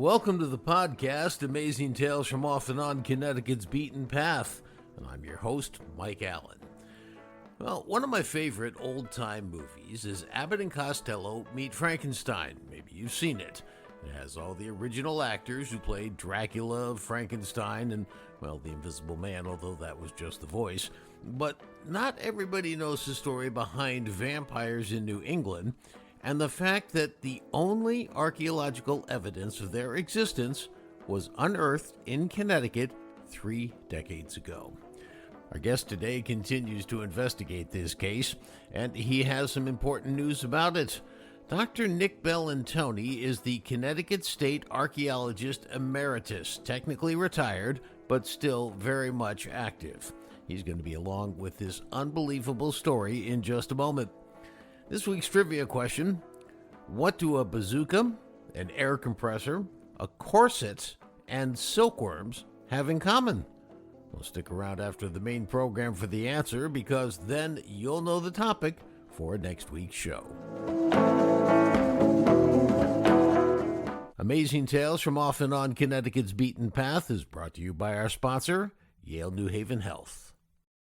Welcome to the podcast, Amazing Tales from Off and On Connecticut's Beaten Path. And I'm your host, Mike Allen. Well, one of my favorite old-time movies is Abbott and Costello Meet Frankenstein. Maybe you've seen it. It has all the original actors who played Dracula, Frankenstein, and, well, the Invisible Man, although that was just the voice. But not everybody knows the story behind vampires in New England, and the fact that the only archaeological evidence of their existence was unearthed in Connecticut 3 decades ago. Our guest today continues to investigate this case, and he has some important news about it. Dr. Nick Bellantoni is the Connecticut State Archeologist Emeritus, technically retired, but still very much active. He's going to be along with this unbelievable story in just a moment. This week's trivia question: what do a bazooka, an air compressor, a corset, and silkworms have in common? Well, stick around after the main program for the answer, because then you'll know the topic for next week's show. Amazing Tales from Off and On Connecticut's Beaten Path is brought to you by our sponsor, Yale New Haven Health.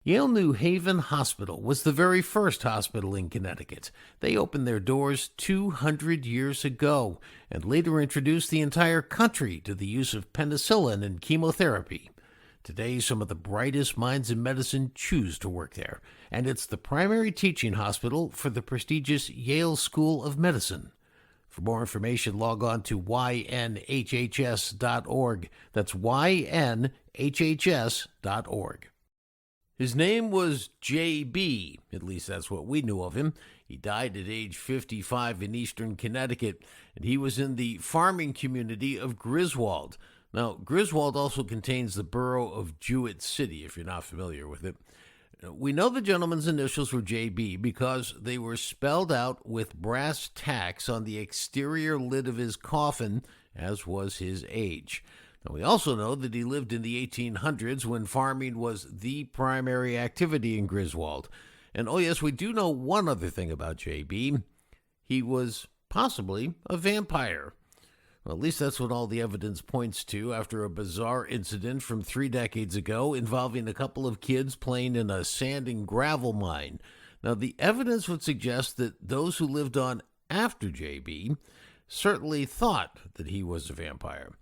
Yale New Haven Hospital was the very first hospital in Connecticut. They opened their doors 200 years ago and later introduced the entire country to the use of penicillin and chemotherapy. Today, some of the brightest minds in medicine choose to work there, and it's the primary teaching hospital for the prestigious Yale School of Medicine. For more information, log on to ynhhs.org. That's ynhhs.org. His name was J.B., at least that's what we knew of him. He died at age 55 in eastern Connecticut, and he was in the farming community of Griswold. Now, Griswold also contains the borough of Jewett City, if you're not familiar with it. We know the gentleman's initials were J.B. because they were spelled out with brass tacks on the exterior lid of his coffin, as was his age. Now, we also know that he lived in the 1800s when farming was the primary activity in Griswold. And oh yes, we do know one other thing about J.B. He was possibly a vampire. Well, at least that's what all the evidence points to after a bizarre incident from 3 decades ago involving a couple of kids playing in a sand and gravel mine. Now, the evidence would suggest that those who lived on after J.B. certainly thought that he was a vampire.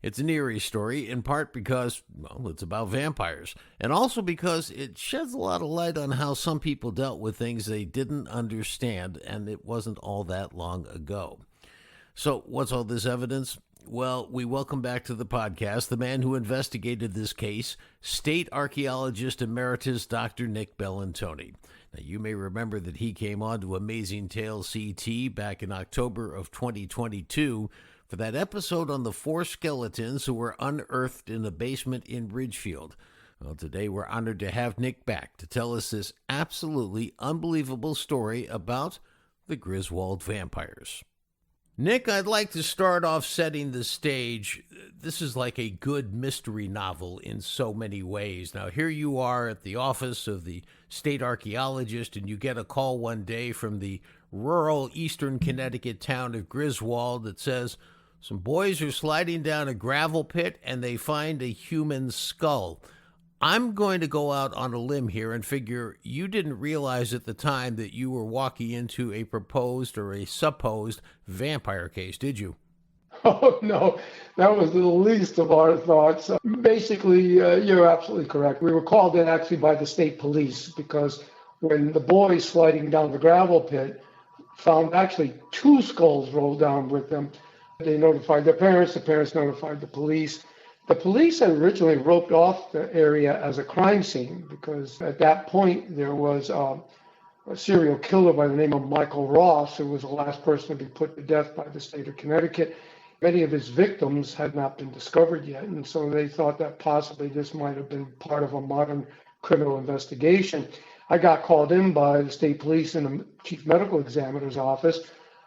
It's an eerie story, in part because, well, it's about vampires, and also because it sheds a lot of light on how some people dealt with things they didn't understand, and it wasn't all that long ago. So, what's all this evidence? Well, we welcome back to the podcast the man who investigated this case, State Archeologist Emeritus Dr. Nick Bellantoni. Now, you may remember that he came on to Amazing Tales CT back in October of 2022 for that episode on the 4 skeletons who were unearthed in a basement in Ridgefield. Well, today we're honored to have Nick back to tell us this absolutely unbelievable story about the Griswold vampires. Nick, I'd like to start off setting the stage. This is like a good mystery novel in so many ways. Now, here you are at the office of the state archaeologist, and you get a call one day from the rural eastern Connecticut town of Griswold that says some boys are sliding down a gravel pit and they find a human skull. I'm going to go out on a limb here and figure you didn't realize at the time that you were walking into a proposed or a supposed vampire case, did you? Oh, no, that was the least of our thoughts. Basically, you're absolutely correct. We were called in actually by the state police because when the boys sliding down the gravel pit found actually 2 skulls rolled down with them, they notified their parents. The parents notified the police. The police had originally roped off the area as a crime scene because at that point there was a serial killer by the name of Michael Ross, who was the last person to be put to death by the state of Connecticut. Many of his victims had not been discovered yet, and so they thought that possibly this might have been part of a modern criminal investigation. I got called in by the state police and the chief medical examiner's office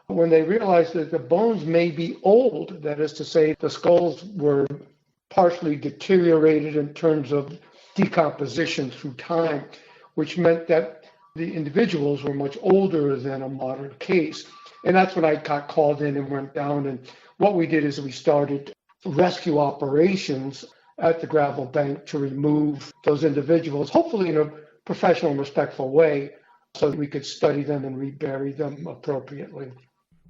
when they realized that the bones may be old. That is to say, the skulls were partially deteriorated in terms of decomposition through time, which meant that the individuals were much older than a modern case. And that's when I got called in and went down. And what we did is we started rescue operations at the gravel bank to remove those individuals, hopefully in a professional and respectful way, so that we could study them and rebury them appropriately.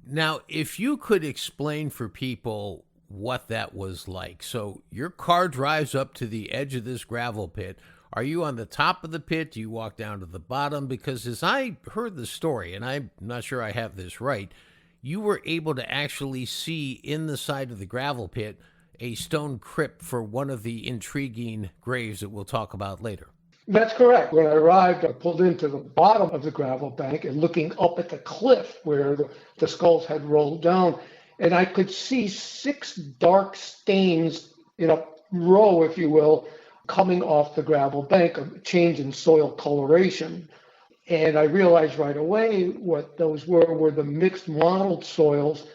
Now, if you could explain for people what that was like. So your car drives up to the edge of this gravel pit. Are you on the top of the pit? Do you walk down to the bottom? Because as I heard the story, and I'm not sure I have this right, you were able to actually see in the side of the gravel pit a stone crypt for one of the intriguing graves that we'll talk about later. That's correct. When I arrived, I pulled into the bottom of the gravel bank and looking up at the cliff where the skulls had rolled down, and I could see 6 dark stains in a row, if you will, coming off the gravel bank, a change in soil coloration. And I realized right away what those were the mixed mottled soils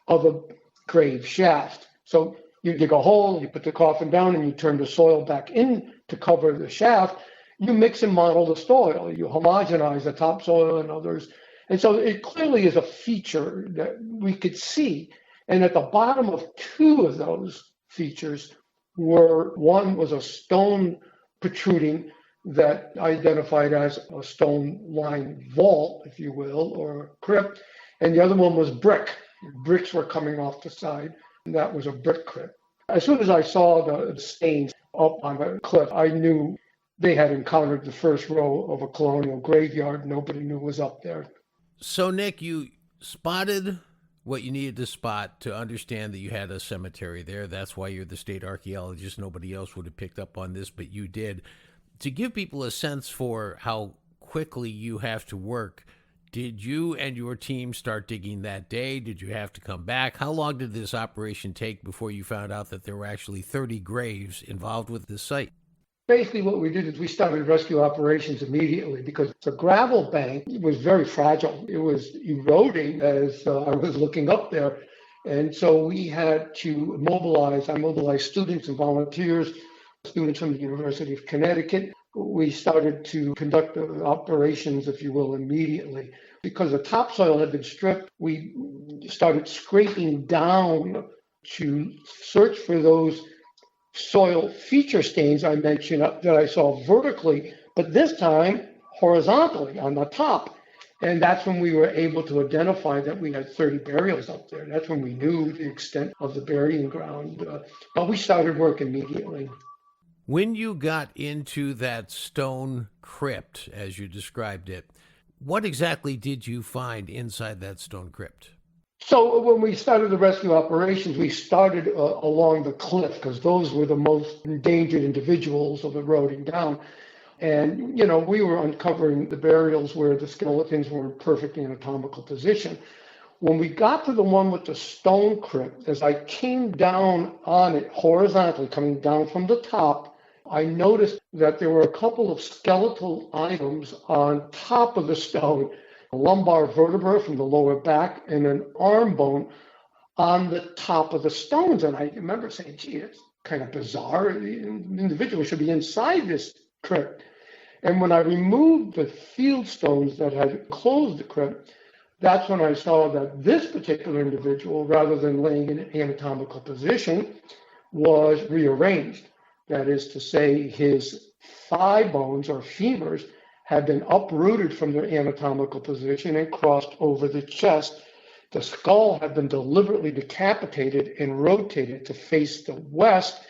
of a grave shaft. So you dig a hole, you put the coffin down, and you turn the soil back in to cover the shaft. You mix and model the soil. You homogenize the topsoil and others. And so it clearly is a feature that we could see. And at the bottom of 2 of those features one was a stone protruding that identified as a stone-lined vault, if you will, or crypt. And the other one was brick. Bricks were coming off the side, and that was a brick crypt. As soon as I saw the stains up on the cliff, I knew they had encountered the first row of a colonial graveyard nobody knew was up there. So, Nick, you spotted what you needed to spot to understand that you had a cemetery there. That's why you're the state archaeologist. Nobody else would have picked up on this, but you did. To give people a sense for how quickly you have to work, did you and your team start digging that day? Did you have to come back? How long did this operation take before you found out that there were actually 30 graves involved with this site? Basically, what we did is we started rescue operations immediately because the gravel bank was very fragile. It was eroding as I was looking up there. And so we had to I mobilized students and volunteers, students from the University of Connecticut. We started to conduct the operations, if you will, immediately. Because the topsoil had been stripped, we started scraping down to search for those soil feature stains I mentioned that I saw vertically, but this time horizontally on the top. And that's when we were able to identify that we had 30 burials up there. That's when we knew the extent of the burying ground. But we started work immediately. When you got into that stone crypt, as you described it, what exactly did you find inside that stone crypt? So when we started the rescue operations, we started along the cliff because those were the most endangered individuals of eroding down. And, we were uncovering the burials where the skeletons were in perfect anatomical position. When we got to the one with the stone crypt, as I came down on it horizontally, coming down from the top, I noticed that there were a couple of skeletal items on top of the stone, a lumbar vertebra from the lower back and an arm bone on the top of the stones. And I remember saying, gee, it's kind of bizarre. The individual should be inside this crypt. And when I removed the field stones that had closed the crypt, that's when I saw that this particular individual, rather than laying in an anatomical position, was rearranged. That is to say, his thigh bones or femurs had been uprooted from their anatomical position and crossed over the chest. The skull had been deliberately decapitated and rotated to face the west,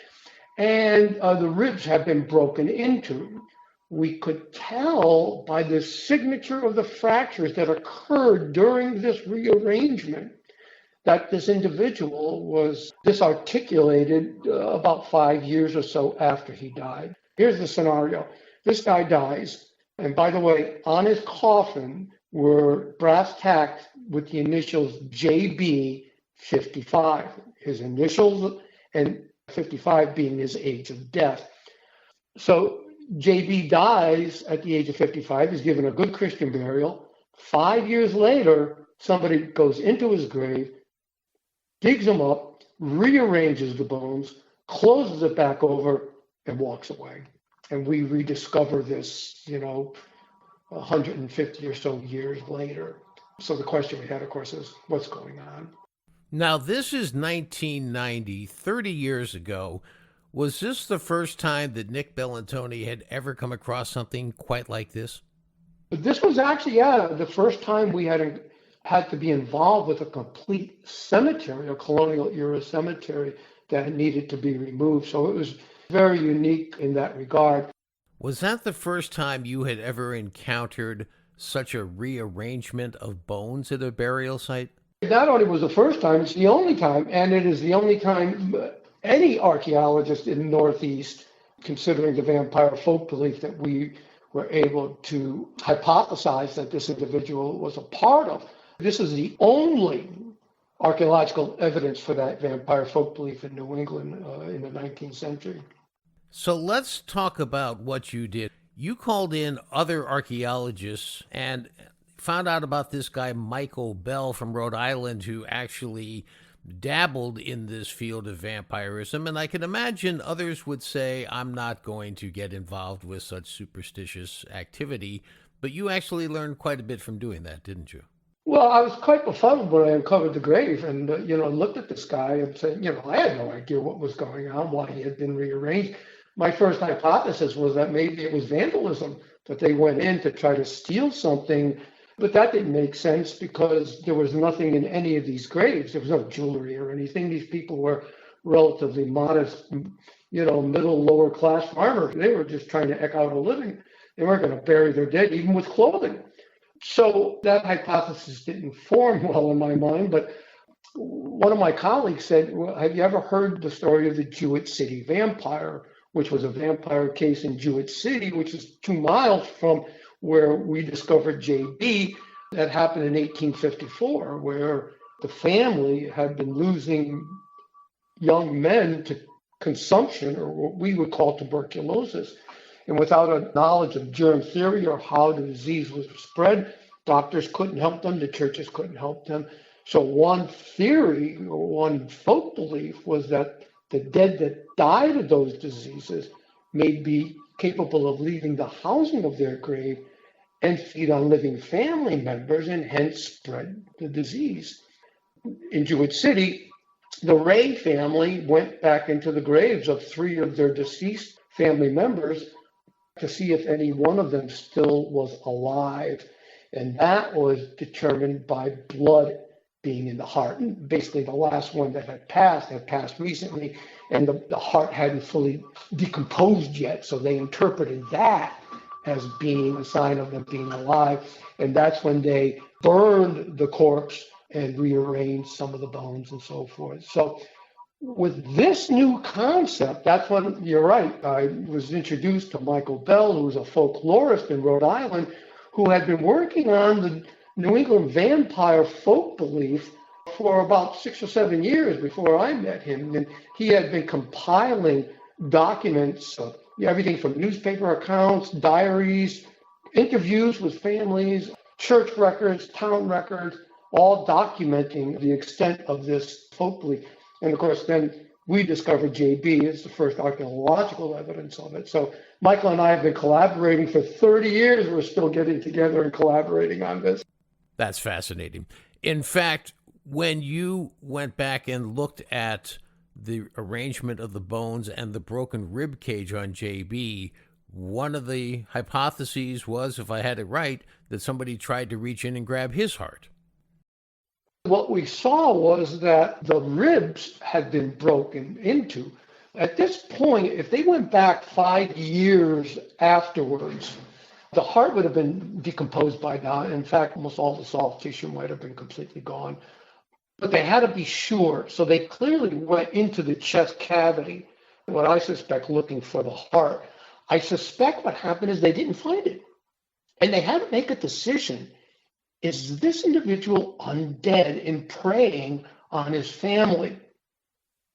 and the ribs had been broken into. We could tell by the signature of the fractures that occurred during this rearrangement that this individual was disarticulated about 5 years or so after he died. Here's the scenario. This guy dies. And by the way, on his coffin were brass tacks with the initials JB 55, his initials, and 55 being his age of death. So JB dies at the age of 55. He's given a good Christian burial. 5 years later, somebody goes into his grave, digs him up, rearranges the bones, closes it back over, and walks away. And we rediscover this, 150 or so years later. So the question we had, of course, is what's going on? Now, this is 1990, 30 years ago. Was this the first time that Nick Bellantoni had ever come across something quite like this? But this was actually, yeah, the first time we had to be involved with a complete cemetery, a colonial era cemetery that needed to be removed. So it was very unique in that regard. Was that the first time you had ever encountered such a rearrangement of bones at a burial site? Not only was the first time, it's the only time, and it is the only time any archaeologist in the Northeast, considering the vampire folk belief that we were able to hypothesize that this individual was a part of. This is the only archaeological evidence for that vampire folk belief in New England in the 19th century. So let's talk about what you did. You called in other archaeologists and found out about this guy, Michael Bell from Rhode Island, who actually dabbled in this field of vampirism. And I can imagine others would say, I'm not going to get involved with such superstitious activity. But you actually learned quite a bit from doing that, didn't you? Well, I was quite befuddled when I uncovered the grave and, looked at this guy and said, I had no idea what was going on, why he had been rearranged. My first hypothesis was that maybe it was vandalism, that they went in to try to steal something. But that didn't make sense because there was nothing in any of these graves. There was no jewelry or anything. These people were relatively modest, middle, lower class farmers. They were just trying to eke out a living. They weren't going to bury their dead, even with clothing. So that hypothesis didn't form well in my mind. But one of my colleagues said, well, have you ever heard the story of the Jewett City vampire, which was a vampire case in Jewett City, which is 2 miles from where we discovered JB? That happened in 1854, where the family had been losing young men to consumption, or what we would call tuberculosis. And without a knowledge of germ theory or how the disease was spread, doctors couldn't help them, the churches couldn't help them. So one theory, or one folk belief, was that the dead that died of those diseases may be capable of leaving the housing of their grave and feed on living family members and hence spread the disease. In Jewett City, the Ray family went back into the graves of 3 of their deceased family members to see if any one of them still was alive. And that was determined by blood being in the heart. And basically, the last one that had passed recently, and the heart hadn't fully decomposed yet. So they interpreted that as being a sign of them being alive. And that's when they burned the corpse and rearranged some of the bones and so forth. So with this new concept, that's when, you're right, I was introduced to Michael Bell, who was a folklorist in Rhode Island, who had been working on the New England vampire folk belief for about 6 or 7 years before I met him. And he had been compiling documents, everything from newspaper accounts, diaries, interviews with families, church records, town records, all documenting the extent of this folk belief. And of course, then we discovered JB as the first archaeological evidence of it. So Michael and I have been collaborating for 30 years. We're still getting together and collaborating on this. That's fascinating. In fact, when you went back and looked at the arrangement of the bones and the broken rib cage on JB, one of the hypotheses was, if I had it right, that somebody tried to reach in and grab his heart. What we saw was that the ribs had been broken into. At this point, if they went back 5 years afterwards, the heart would have been decomposed by now. In fact, almost all the soft tissue might have been completely gone. But they had to be sure. So they clearly went into the chest cavity, what I suspect, looking for the heart. I suspect what happened is they didn't find it. And they had to make a decision. Is this individual undead and preying on his family,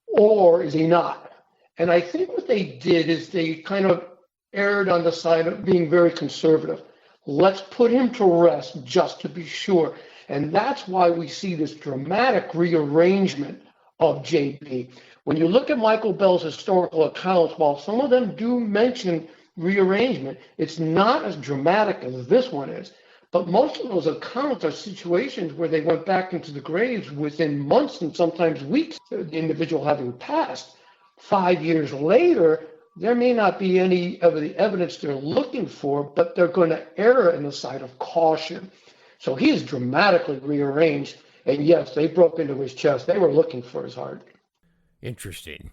or is he not? And I think what they did is they kind of erred on the side of being very conservative. Let's put him to rest just to be sure. And that's why we see this dramatic rearrangement of JB. When you look at Michael Bell's historical accounts, while some of them do mention rearrangement, it's not as dramatic as this one is. But most of those accounts are situations where they went back into the graves within months and sometimes weeks, the individual having passed. 5 years later, there may not be any of the evidence they're looking for, but they're going to err in the side of caution. So he is dramatically rearranged. And yes, they broke into his chest. They were looking for his heart. Interesting.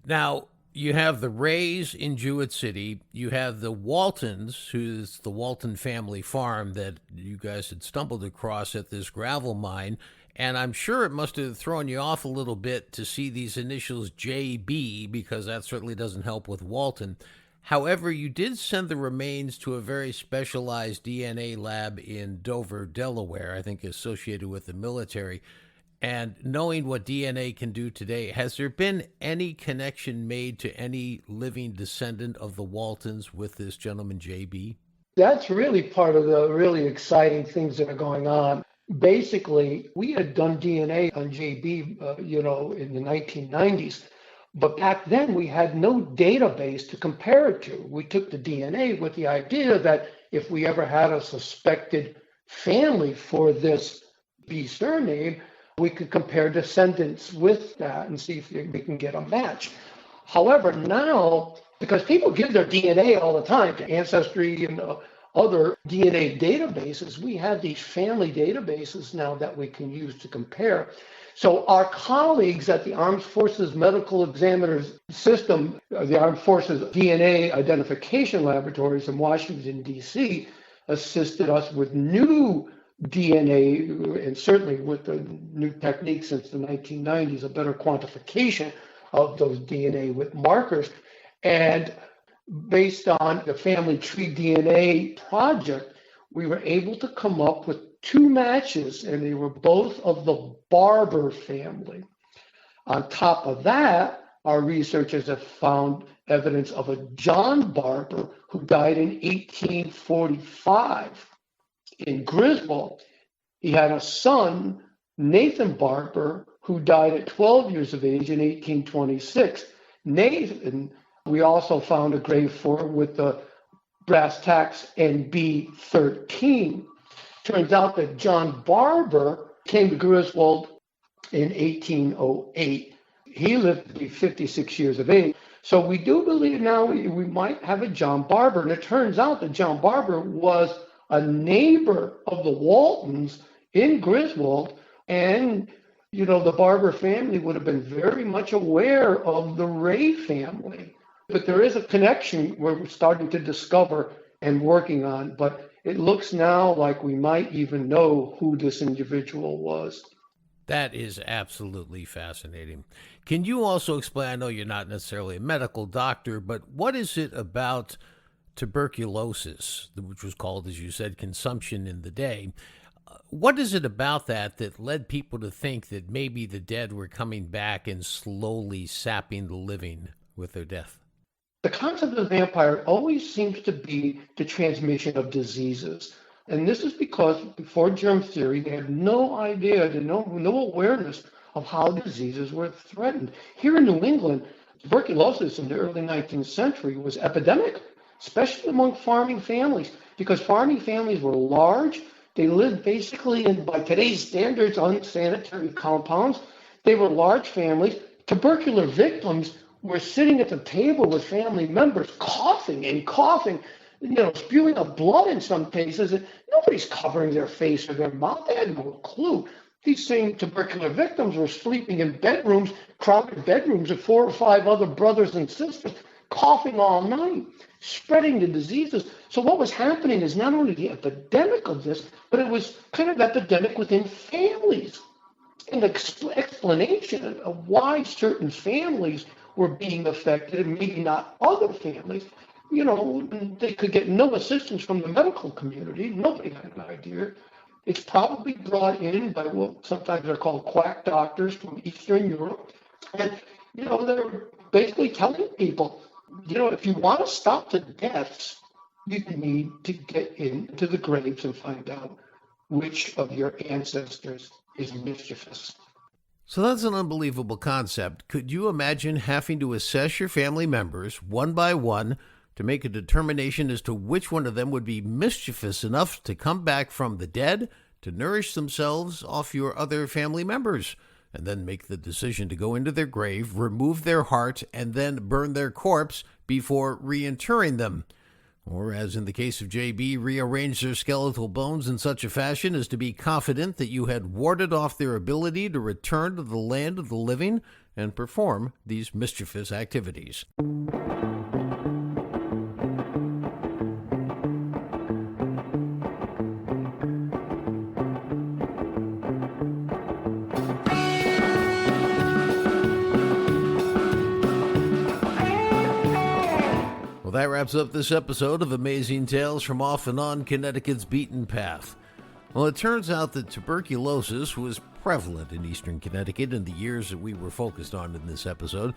Now, you have the Rays in Jewett City. You have the Waltons, who's the Walton family farm that you guys had stumbled across at this gravel mine. And I'm sure it must have thrown you off a little bit to see these initials JB, because that certainly doesn't help with Walton. However, you did send the remains to a very specialized DNA lab in Dover, Delaware, I think associated with the military. And knowing what DNA can do today, has there been any connection made to any living descendant of the Waltons with this gentleman, JB? That's really part of the really exciting things that are going on. Basically, we had done DNA on JB, in the 1990s. But back then, we had no database to compare it to. We took the DNA with the idea that if we ever had a suspected family for this B surname, we could compare descendants with that and see if we can get a match. However, now, because people give their DNA all the time to Ancestry and other DNA databases, we have these family databases now that we can use to compare. So our colleagues at the Armed Forces Medical Examiners System, the Armed Forces DNA Identification Laboratories in Washington, D.C., assisted us with new DNA, and certainly with the new techniques since the 1990s, a better quantification of those DNA with markers. And based on the Family Tree DNA project, we were able to come up with two matches, and they were both of the Barber family. On top of that, our researchers have found evidence of a John Barber who died in 1845 in Griswold. He had a son, Nathan Barber, who died at 12 years of age in 1826. Nathan, we also found a grave for with the brass tacks NB13. Turns out that John Barber came to Griswold in 1808. He lived to be 56 years of age. So we do believe now we might have a John Barber. And it turns out that John Barber was a neighbor of the Waltons in Griswold. And, the Barber family would have been very much aware of the Ray family. But there is a connection we're starting to discover and working on. But it looks now like we might even know who this individual was. That is absolutely fascinating. Can you also explain, I know you're not necessarily a medical doctor, but what is it about tuberculosis, which was called, as you said, consumption in the day? What is it about that led people to think that maybe the dead were coming back and slowly sapping the living with their death? The concept of vampire always seems to be the transmission of diseases. And this is because before germ theory, they had no idea, no awareness of how diseases were threatened. Here in New England, tuberculosis in the early 19th century was epidemic, especially among farming families, because farming families were large. They lived basically in, by today's standards, unsanitary compounds. They were large families. Tubercular victims were sitting at the table with family members, coughing and coughing, spewing up blood in some cases. And nobody's covering their face or their mouth. They had no clue. These same tubercular victims were sleeping in bedrooms, crowded bedrooms with 4 or 5 other brothers and sisters, coughing all night, spreading the diseases. So what was happening is not only the epidemic of this, but it was kind of epidemic within families. And the explanation of why certain families were being affected and maybe not other families, they could get no assistance from the medical community. Nobody had an idea. It's probably brought in by what sometimes are called quack doctors from Eastern Europe. And, they're basically telling people, if you want to stop the deaths, you need to get into the graves and find out which of your ancestors is mischievous. So that's an unbelievable concept. Could you imagine having to assess your family members one by one to make a determination as to which one of them would be mischievous enough to come back from the dead to nourish themselves off your other family members, and then make the decision to go into their grave, remove their heart, and then burn their corpse before reinterring them. Or, as in the case of JB, rearrange their skeletal bones in such a fashion as to be confident that you had warded off their ability to return to the land of the living and perform these mischievous activities. That wraps up this episode of Amazing Tales from Off and On Connecticut's Beaten Path. Well, it turns out that tuberculosis was prevalent in eastern Connecticut in the years that we were focused on in this episode,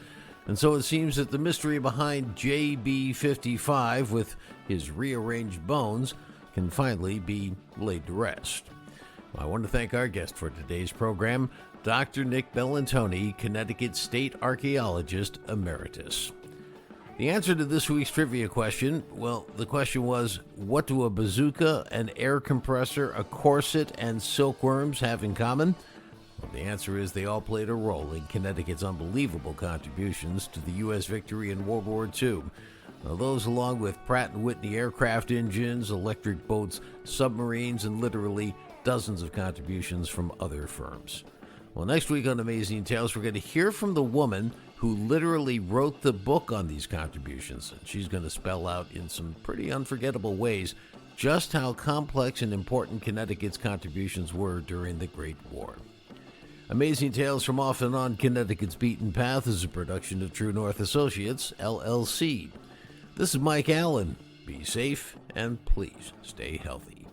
and so it seems that the mystery behind JB55 with his rearranged bones can finally be laid to rest. Well, I want to thank our guest for today's program, Dr. Nick Bellantoni, Connecticut State Archeologist Emeritus. The answer to this week's trivia question, well, the question was, what do a bazooka, an air compressor, a corset, and silkworms have in common? Well, the answer is they all played a role in Connecticut's unbelievable contributions to the U.S. victory in World War II. Now, those along with Pratt & Whitney aircraft engines, electric boats, submarines, and literally dozens of contributions from other firms. Well, next week on Amazing Tales, we're going to hear from the woman who literally wrote the book on these contributions. And she's going to spell out in some pretty unforgettable ways just how complex and important Connecticut's contributions were during the Great War. Amazing Tales from Off and On Connecticut's Beaten Path is a production of True North Associates, LLC. This is Mike Allen. Be safe and please stay healthy.